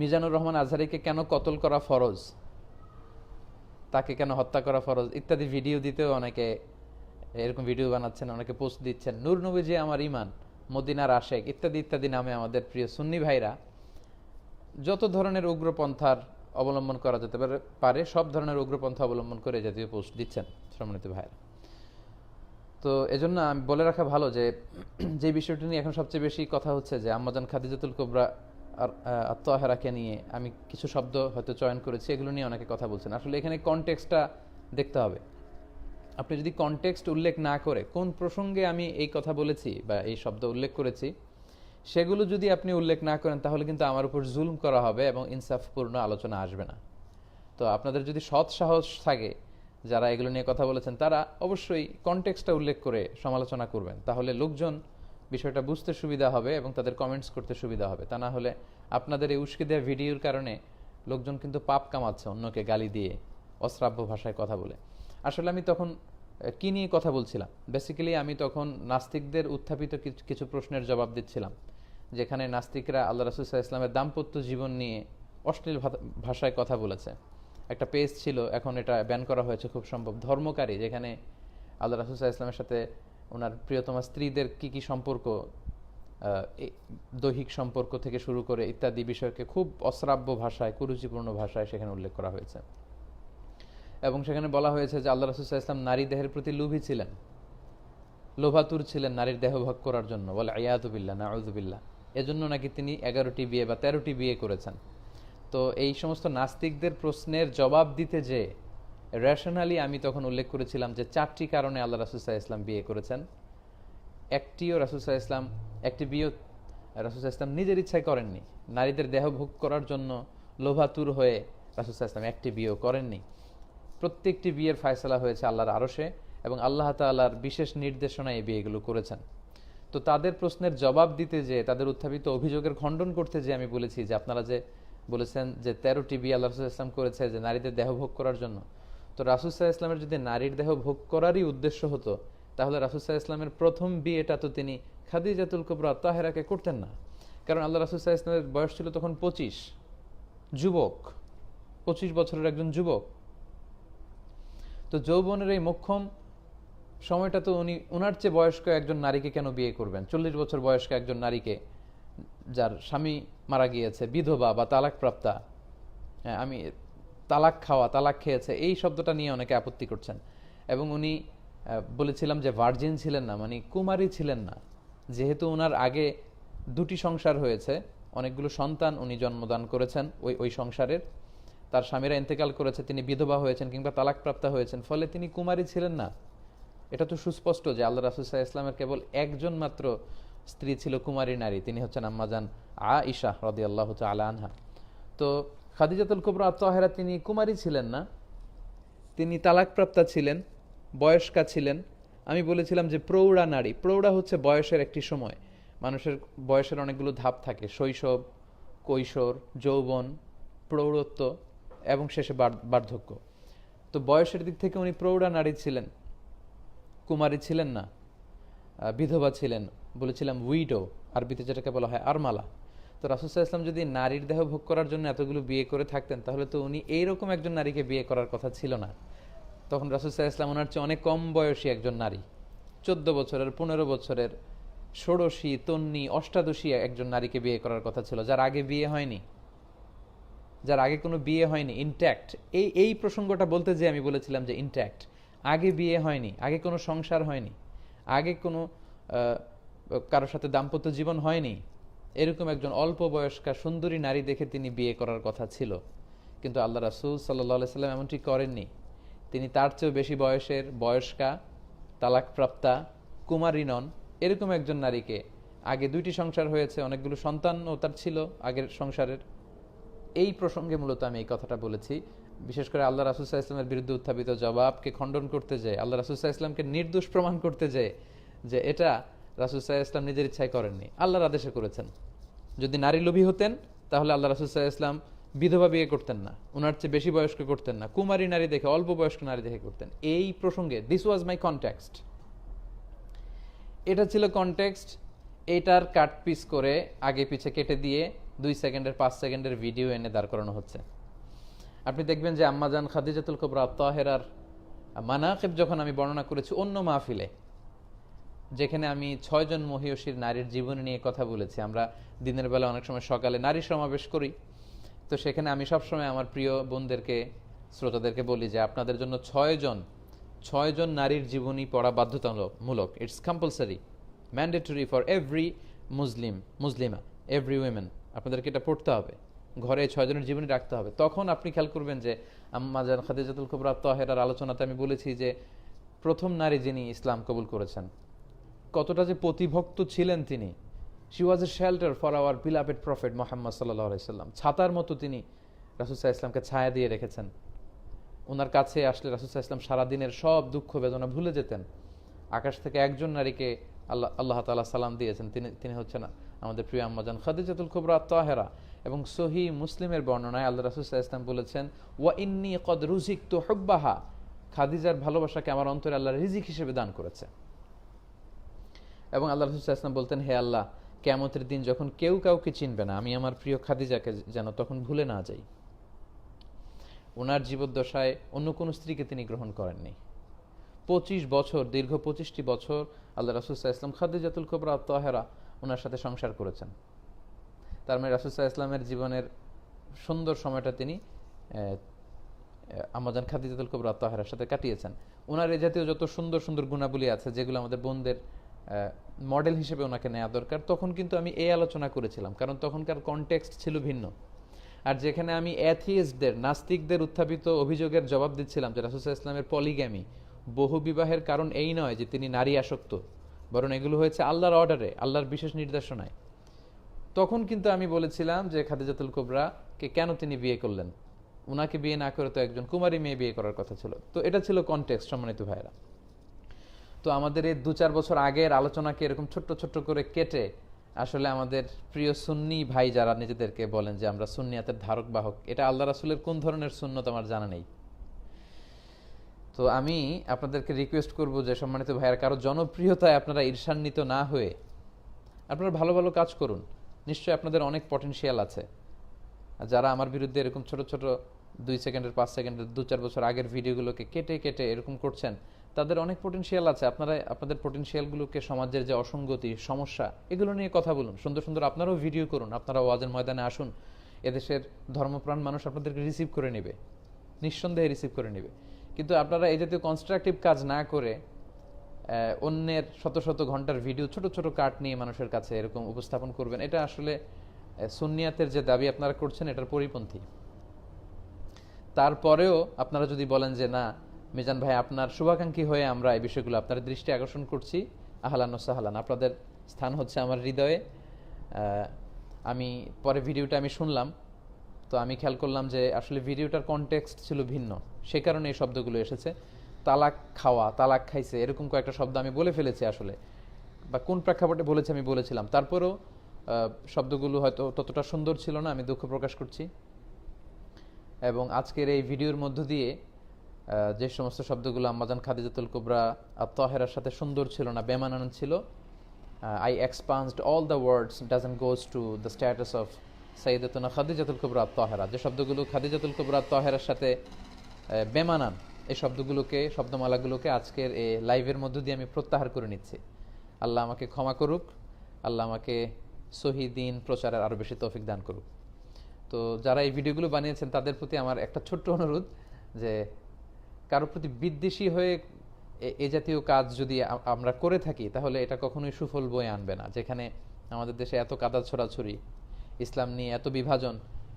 মিজানুর রহমান আজহারিকে কেন কতল করা ফরজ, তাকে কেন হত্যা করা ফরজ ইত্যাদি ভিডিও দিতেও অনেকে এরকম ভিডিও বানাচ্ছেন, অনেকে পোস্ট দিচ্ছেন। নূর নবী আমার ইমান, মদিনার আশেক ইত্যাদি ইত্যাদি নামে আমাদের প্রিয় সুন্নি ভাইরা যত ধরনের উগ্রপন্থার অবলম্বন করা যেতে পারে সব ধরনের উগ্রপন্থা অবলম্বন করে জাতীয় পোস্ট দিচ্ছেন সম্মানিত ভাইরা। তো এজন্য আমি বলে রাখা ভালো যে যে বিষয়টি নিয়ে এখন সবচেয়ে বেশি কথা হচ্ছে যে আম্মাজান খাদিজাতুল কুবরা আর আত্মহারাকে নিয়ে আমি কিছু শব্দ হয়তো চয়ন করেছি, এগুলো নিয়ে অনেকে কথা বলছেন। আসলে এখানে কনটেক্সটটা দেখতে হবে। আপনি যদি কনটেক্সট উল্লেখ না করে কোন প্রসঙ্গে আমি এই কথা বলেছি বা এই শব্দ উল্লেখ করেছি সেগুলো যদি আপনি উল্লেখ না করেন তাহলে কিন্তু আমার উপর জুলুম করা হবে এবং ইনসাফপূর্ণ আলোচনা আসবে না। তো আপনাদের যদি সৎ সাহস থাকে, যারা এগুলো নিয়ে কথা বলেছেন তারা অবশ্যই কনটেক্সটটা উল্লেখ করে সমালোচনা করবেন, তাহলে লোকজন বিষয়টা বুঝতে সুবিধা হবে এবং তাদের কমেন্টস করতে সুবিধা হবে। তা না হলে আপনাদের এই উস্কে দেওয়া ভিডিওর কারণে লোকজন কিন্তু পাপ কামাচ্ছে অন্যকে গালি দিয়ে অশ্রাব্য ভাষায় কথা বলে। আসলে আমি তখন কী নিয়ে কথা বলছিলাম, বেসিক্যালি আমি তখন নাস্তিকদের উত্থাপিত কিছু প্রশ্নের জবাব দিচ্ছিলাম, যেখানে নাস্তিকরা আল্লাহ রাসূল সাল্লাল্লাহু আলাইহি ওয়াসাল্লামের দাম্পত্য জীবন নিয়ে অশ্লীল ভাষায় কথা বলেছে। একটা পেজ ছিল, এখন এটা ব্যান করা হয়েছে খুব সম্ভব, ধর্মকারী, যেখানে আল্লাহ রাসূল সাল্লাল্লাহু আলাইহি ওয়াসাল্লামের সাথে ওনার প্রিয়তমা স্ত্রীদের কী কী সম্পর্ক, দৈহিক সম্পর্ক থেকে শুরু করে ইত্যাদি বিষয়কে খুব অশ্রাব্য ভাষায়, কুরুচিপূর্ণ ভাষায় সেখানে উল্লেখ করা হয়েছে। এবং সেখানে বলা হয়েছে যে আল্লাহ রাসূল সাল্লাল্লাহু আলাইহি ওয়াসাল্লাম নারী দেহের প্রতি লোভী ছিলেন, লোভাতুর ছিলেন নারীর দেহ ভোগ করার জন্য, বলে আয়াতু বিল্লাহ, নাউযু বিল্লাহ। এজন্য নাকি তিনি 11টি বিয়ে বা 13টি বিয়ে করেছেন। তো এই সমস্ত নাস্তিকদের প্রশ্নের জবাব দিতে যে রেশনালি আমি তখন উল্লেখ করেছিলাম যে 4টি কারণে আল্লাহ রাসূল সাল্লাল্লাহু আলাইহি ওয়াসাল্লাম বিয়ে করেছেন। একটিও রাসূল সাল্লাল্লাহু আলাইহি ওয়াসাল্লাম, একটি বিয়ে রাসূল সাল্লাল্লাহু আলাইহি ওয়াসাল্লাম নিজের ইচ্ছায় করেননি, নারীদের দেহ ভোগ করার জন্য লোভাতুর হয়ে রাসূল সাল্লাল্লাহু আলাইহি ওয়াসাল্লাম একটি বিয়েও করেননি। প্রত্যেকটি বিয়ের ফায়সালা হয়েছে আল্লাহর আরশে এবং আল্লাহ তাআলার বিশেষ নির্দেশনায় এই বিয়েগুলো করেছেন। তো তাদের প্রশ্নের জবাব দিতে যে, তাদের উত্থাপিত অভিযোগের খণ্ডন করতে যে আমি বলেছি যে আপনারা যে বলেছেন যে 13টি বিয়ে আল্লাহ রাসূল সাল্লাল্লাহু আলাইহি ওয়াসাল্লাম করেছে যে নারীদের দেহ ভোগ করার জন্য, তো রাসূল সাল্লাল্লাহু আলাইহি ওয়াসাল্লামের যদি নারীর দেহ ভোগ করারই উদ্দেশ্য হতো তাহলে রাসূল সাল্লাল্লাহু আলাইহি ওয়াসাল্লামের প্রথম বিয়েটা তো তিনি খাদিজাতুল কুবরা তাহেরাকে করতেন না, কারণ আল্লাহ রাসূল সাল্লাল্লাহু আলাইহি ওয়াসাল্লামের বয়স ছিল তখন 25, যুবক, 25 বছরের একজন যুবক। তো যৌবনের এই মোক্ষম সময়টা তো উনি ওনার চেয়ে বয়স্ক একজন নারীকে কেন বিয়ে করবেন? 40 বছর বয়স্ক একজন নারীকে, যার স্বামী মারা গিয়েছে, বিধবা বা তালাক প্রাপ্তা, আমি তালাক খাওয়া, তালাক খেয়েছে, এই শব্দটা নিয়ে অনেকে আপত্তি করছেন। এবং উনি বলেছিলাম যে ভার্জিন ছিলেন না, মানে কুমারী ছিলেন না, যেহেতু ওনার আগে 2টি সংসার হয়েছে, অনেকগুলো সন্তান উনি জন্মদান করেছেন ওই সংসারের, তার স্বামীরা ইন্তেকাল করেছে, তিনি বিধবা হয়েছেন কিংবা তালাকপ্রাপ্তা হয়েছেন, ফলে তিনি কুমারী ছিলেন না। এটা তো সুস্পষ্ট যে আল্লাহ রাসূল সাল্লাল্লাহু আলাইহি ওয়াসাল্লামের কেবল একজন মাত্র স্ত্রী ছিল কুমারী নারী, তিনি হচ্ছেন আম্মাজান আয়েশা রাদিয়াল্লাহু তাআলা আনহা। তো খাদিজাতুল কুবরা আত-তাহেরা তিনি কুমারী ছিলেন না, তিনি তালাকপ্রাপ্তা ছিলেন, বয়স্কা ছিলেন। আমি বলেছিলাম যে প্রৌঢ়া নারী, প্রৌঢ়া হচ্ছে বয়সের একটি সময়, মানুষের বয়সের অনেকগুলো ধাপ থাকে, শৈশব, কৈশোর, যৌবন, প্রৌঢ়ত্ব এবং শেষে বার্ধক্য। তো বয়সের দিক থেকে উনি প্রৌঢ়া নারী ছিলেন, কুমারী ছিলেন না, বিধবা ছিলেন, বলেছিলাম উইডো, আরবিতে যেটাকে বলা হয় আরমালা। তো রাসূল সাল্লাল্লাহু আলাইহি ওয়াসাল্লাম যদি নারীর দেহ ভোগ করার জন্য এতগুলো বিয়ে করে থাকতেন তাহলে তো উনি এইরকম একজন নারীকে বিয়ে করার কথা ছিল না। তখন রাসূল সাল্লাল্লাহু আলাইহি ওয়াসাল্লাম ওনার চেয়ে অনেক কম বয়সী একজন নারী, 14 বছরের, 15 বছরের, ষোড়শী, তন্নি, অষ্টাদশী একজন নারীকে বিয়ে করার কথা ছিল, যার আগে বিয়ে হয়নি, যার আগে কোনো বিয়ে হয়নি, ইনট্যাক্ট। এই প্রসঙ্গটা বলতে যে আমি বলেছিলাম যে ইনট্যাক্ট, আগে বিয়ে হয়নি, আগে কোনো সংসার হয়নি, আগে কোনো কারোর সাথে দাম্পত্য জীবন হয়নি, এরকম একজন অল্প বয়স্কা সুন্দরী নারী দেখে তিনি বিয়ে করার কথা ছিল। কিন্তু আল্লাহ রাসূল সাল্লাল্লাহু আলাইহি ওয়াসাল্লাম এমনটি করেননি। তিনি তার চেয়েও বেশি বয়সের, বয়স্কা, তালাকপ্রাপ্তা, কুমারী নন, এরকম একজন নারীকে, আগে 2টি সংসার হয়েছে, অনেকগুলো সন্তানও তার ছিল আগের সংসারের, এই প্রসঙ্গে মূলত আমি এই কথাটা বলেছি। বিশেষ করে আল্লাহ রাসূল সাল্লাল্লাহু আলাইহি ওয়াসাল্লামের বিরুদ্ধে উত্থাপিত জবাবকে খণ্ডন করতে যেয়ে, আল্লাহ রাসূল সাল্লাল্লাহু আলাইহি ওয়াসাল্লামকে নির্দোষ প্রমাণ করতে যেয়ে, যে এটা রাসূল সাল্লাল্লাহু আলাইহি ওয়াসাল্লাম নিজের ইচ্ছায় করেননি, আল্লাহর আদেশে করেছেন। যদি নারী লোভী হতেন তাহলে আল্লাহ রাসূল সাল্লাল্লাহু আলাইহি ওয়াসাল্লাম বিধবা বিয়ে করতেন না, ওনার চেয়ে বেশি বয়স্ক করতেন না, কুমারী নারী দেখে, অল্প বয়স্ক নারী দেখে করতেন। এই প্রসঙ্গে দিস ওয়াজ মাই কনটেক্সট, এটা ছিল কনটেক্সট। এইটার কাট পিস করে আগে পিছে কেটে দিয়ে 2 সেকেন্ডের 5 সেকেন্ডের ভিডিও এনে দাঁড় করানো হচ্ছে। আপনি দেখবেন যে আম্মাজান খাদিজাতুল কুবরা আত-তাহেরার মানাকিব যখন আমি বর্ণনা করেছি অন্য মাহফিলে, যেখানে আমি 6 জন মহিয়সীর নারীর জীবনী নিয়ে কথা বলেছি, আমরা দিনের বেলা অনেক সময় সকালে নারী সমাবেশ করি, তো সেখানে আমি সবসময় আমার প্রিয় বোনদেরকে, শ্রোতাদেরকে বলি যে আপনাদের জন্য 6 জন নারীর জীবনী পড়া বাধ্যতামূলক। It's compulsory, mandatory for every মুসলিমা, এভরি উইমেন। আপনাদেরকে এটা পড়তে হবে, ঘরে 6 জনের জীবনী রাখতে হবে। তখন আপনি খেয়াল করবেন যে আম্মাজান খাদিজাতুল কুবরা আত-তাহেরার আলোচনাতে আমি বলেছি যে প্রথম নারী যিনি ইসলাম কবুল করেছেন, কতটা যে প্রতিভক্ত ছিলেন তিনি। She was A shelter for our beloved prophet Muhammad সাল্লাল্লাহু আলাইহি সাল্লাম। ছাতার মতো তিনি রাসূল সাল্লাল্লাহু আলাইহি ইসলামকে ছায়া দিয়ে রেখেছেন। ওনার কাছে আসলে রাসূল সাল্লাল্লাহু আলাইহি ইসলাম সারাদিনের সব দুঃখ বেদনা ভুলে যেতেন। আকাশ থেকে একজন নারীকে আল্লাহ তাআলা সালাম দিয়েছেন, তিনি হচ্ছেন আমাদের প্রিয় আম্মাজান খাদিজাতুল কুবরা আত-তাহেরা। এবং সহিহ মুসলিমের বর্ণনায় আল্লাহ রাসূল সাল্লাল্লাহু আলাইহি ওয়াসাল্লাম বলেছেন, ওয়া ইন্নী কদ রুজিকতু হুব্বাহা, খাদিজার ভালোবাসাকে আমার অন্তরে আল্লাহ রিজিক হিসেবে দান করেছে। এবং আল্লাহ রাসূল সাল্লাল্লাহু আলাইহি ওয়াসাল্লাম বলতেন, হে আল্লাহ, কিয়ামতের দিন যখন কেউ কাউকে চিনবে না, আমি আমার প্রিয় খাদিজাকে যেন তখন ভুলে না যাই। ওনার জীবদ্দশায় অন্য কোনো স্ত্রীকে তিনি গ্রহণ করেননি। 25 বছর, দীর্ঘ 25টি বছর আল্লাহ রাসূল সাল্লাল্লাহু আলাইহি ওয়াসাল্লাম খাদিজাতুল কুবরা আত-তাহেরা ওনার সাথে সংসার করেছেন। তার মানে রাসূল সাল্লাল্লাহু আলাইহি ওয়াসাল্লামের জীবনের সুন্দর সময়টা তিনি আম্মাজান খাদিজাতুল কুবরা আত-তাহেরার সাথে কাটিয়েছেন। ওনার এই জাতীয় যত সুন্দর সুন্দর গুণাবলী আছে, যেগুলো আমাদের বোনদের মডেল হিসেবে ওনাকে নেওয়া দরকার, তখন কিন্তু আমি এই আলোচনা করেছিলাম, কারণ তখনকার কনটেক্সট ছিল ভিন্ন। আর যেখানে আমি অ্যাথিস্টদের, নাস্তিকদের উত্থাপিত অভিযোগের জবাব দিচ্ছিলাম যে রাসূল সাল্লাল্লাহু আলাইহি ওয়াসাল্লামের পলিগ্যামি, বহু বিবাহের কারণ এই নয় যে তিনি নারী আসক্ত, বরং এগুলো হয়েছে আল্লাহর অর্ডারে, আল্লাহর বিশেষ নির্দেশনায়। তখন কিন্তু আমি বলেছিলাম যে খাদিজাতুল কুবরাকে কেন তিনি বিয়ে করলেন, উনাকে বিয়ে না করে তো একজন কুমারী মেয়ে বিয়ে করার কথা ছিল। তো এটা ছিল কনটেক্সট, সম্মানিত ভাইরা। তো আমাদের এই 2-4 বছর আগের আলোচনাকে এরকম ছোট্ট ছোট্ট করে কেটে আসলে আমাদের প্রিয় সুন্নি ভাই যারা নিজেদেরকে বলেন যে আমরা সুন্নিয়াতের ধারক বাহক, এটা আল্লাহ রাসূলের কোন ধরনের সুন্নত আমার জানা নেই। তো আমি আপনাদেরকে রিকোয়েস্ট করব যে সম্মানিত ভাইয়ের, কারো জনপ্রিয়তায় আপনারা ঈর্ষান্বিত না হয়ে আপনারা ভালো ভালো কাজ করুন। নিশ্চয়ই আপনাদের অনেক পটেনশিয়াল আছে। যারা আমার বিরুদ্ধে এরকম ছোট ছোট 2 সেকেন্ডের 5 সেকেন্ডের 2-4 বছর আগের ভিডিওগুলোকে কেটে কেটে এরকম করছেন, তাদের অনেক পটেনশিয়াল আছে। আপনারা আপনাদের পটেনশিয়ালগুলোকে, সমাজের যে অসঙ্গতি, সমস্যা, এগুলো নিয়ে কথা বলুন। সুন্দর সুন্দর আপনারাও ভিডিও করুন, আপনারা ওয়াজের ময়দানে আসুন। এদেশের ধর্মপ্রাণ মানুষ আপনাদেরকে রিসিভ করে নেবে, নিঃসন্দেহে রিসিভ করে নেবে। কিন্তু আপনারা এই জাতীয় কনস্ট্রাকটিভ কাজ না করে অন্যের শত শত ঘন্টার ভিডিও ছোট ছোট কাট নিয়ে মানুষের কাছে এরকম উপস্থাপন করবেন, এটা আসলে সুন্নিয়াতের যে দাবি আপনারা করছেন এটার পরিপন্থী। তারপরেও আপনারা যদি বলেন যে না মিজান ভাই, আপনার শুভাকাঙ্ক্ষী হয়ে আমরা এই বিষয়গুলো আপনার দৃষ্টি আকর্ষণ করছি, আহলান ও সাহলান, আপনাদের স্থান হচ্ছে আমার হৃদয়ে। আমি পরে ভিডিওটা আমি শুনলাম, তো আমি খেয়াল করলাম যে আসলে ভিডিওটার কনটেক্সট ছিল ভিন্ন, সে কারণে এই শব্দগুলো এসেছে। তালাক খাওয়া, তালাক খাইছে, এরকম কয়েকটা শব্দ আমি বলে ফেলেছি আসলে, বা কোন প্রেক্ষাপটে বলেছি আমি বলেছিলাম। তারপরেও শব্দগুলো হয়তো ততটা সুন্দর ছিল না, আমি দুঃখ প্রকাশ করছি। এবং আজকের এই ভিডিওর মধ্য দিয়ে যে সমস্ত শব্দগুলো আম্মাজান খাদিজাতুল কুবরা আত-তাহেরার সাথে সুন্দর ছিল না, বেমানান ছিল, I expunged all the words doesn't goes to the status of সাইয়্যিদাতুনা খাদিজাতুল কুবরা আত-তাহেরা। যে শব্দগুলো খাদিজাতুল কুবরা আত-তাহেরার সাথে বেমানান, এই শব্দগুলোকে, শব্দমালাগুলোকে আজকের এই লাইভের মধ্য দিয়ে আমি প্রত্যাহার করে নিচ্ছি। আল্লাহ আমাকে ক্ষমা করুক, আল্লাহ আমাকে সহি দ্বীন প্রচারের আরও বেশি তৌফিক দান করুক। তো যারা এই ভিডিওগুলো বানিয়েছেন তাদের প্রতি আমার একটা ছোট্ট অনুরোধ, যে কারোর প্রতি বিদ্বেষী হয়ে এ জাতীয় কাজ যদি আমরা করে থাকি, তাহলে এটা কখনোই সুফল বয়ে আনবে না। যেখানে আমাদের দেশে এত কাদা ছড়াছড়ি, ইসলাম নিয়ে এত বিভাজন,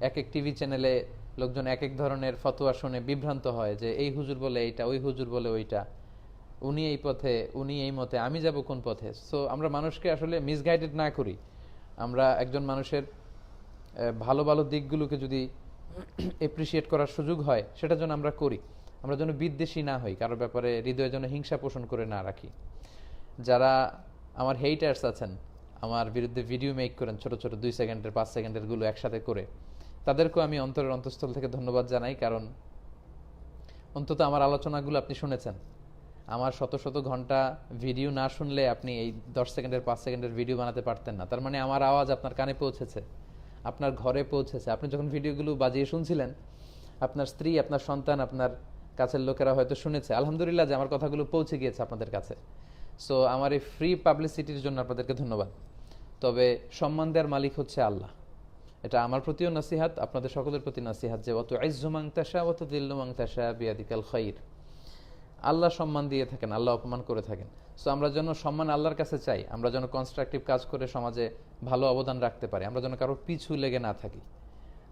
এক এক টিভি চ্যানেলে লোকজন এক এক ধরনের ফতোয়া শুনে বিভ্রান্ত হয় যে এই হুজুর বলে এইটা, ওই হুজুর বলে ওইটা, উনি এই পথে, উনি এই মতে, আমি যাব কোন পথে। সো আমরা মানুষকে আসলে মিসগাইডেড না করি। আমরা একজন মানুষের ভালো ভালো দিকগুলোকে যদি এপ্রিসিয়েট করার সুযোগ হয়, সেটা যেন আমরা করি। আমরা যেন বিদ্বেষী না হই, কারোর ব্যাপারে হৃদয়ে যেন হিংসা পোষণ করে না রাখি। যারা আমার হেইটার্স আছেন, আমার বিরুদ্ধে ভিডিও মেক করেন ছোট ছোট 2 সেকেন্ডের 5 সেকেন্ডের গুলো একসাথে করে, তাদেরকেও আমি অন্তরের অন্তঃস্থল থেকে ধন্যবাদ জানাই। কারণ অন্তত আমার আলোচনাগুলো আপনি শুনেছেন। আমার শত শত ঘন্টা ভিডিও না শুনলে আপনি এই 10 সেকেন্ডের 5 সেকেন্ডের ভিডিও বানাতে পারতেন না। তার মানে আমার আওয়াজ আপনার কানে পৌঁছেছে, আপনার ঘরে পৌঁছেছে। আপনি যখন ভিডিওগুলো বাজিয়ে শুনছিলেন, আপনার স্ত্রী, আপনার সন্তান, আপনার কাছের লোকেরা হয়তো শুনেছে, আলহামদুলিল্লাহ যে আমার কথাগুলো পৌঁছে গিয়েছে আপনাদের কাছে। সো আমার এই ফ্রি পাবলিসিটির জন্য আপনাদেরকে ধন্যবাদ। তবে সম্মান দেওয়ার মালিক হচ্ছে আল্লাহ। এটা আমার প্রতিও নসিহাত, আপনাদের সকলের প্রতি নসিহাত যে অত ইজ্জু মান তাশা ওয়া তুযিল্লু মান তাশা বিয়াদিকাল খাইর। আল্লাহ সম্মান দিয়ে থাকেন, আল্লাহ অপমান করে থাকেন। সো আমরা যেন সম্মান আল্লাহর কাছে চাই, আমরা যেন কনস্ট্রাকটিভ কাজ করে সমাজে ভালো অবদান রাখতে পারি, আমরা যেন কারো পিছু লেগে না থাকি।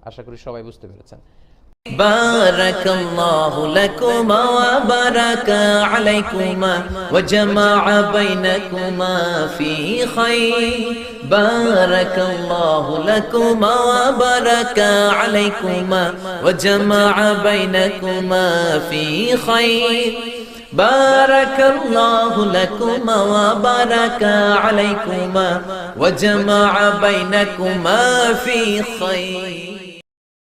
আশা করি সবাই বুঝতে পেরেছেন। بارك الله لكما وبارك عليكما وجمع بينكما في خير بارك الله لكما وبارك عليكما وجمع بينكما في خير بارك الله لكما وبارك عليكما وجمع بينكما في خير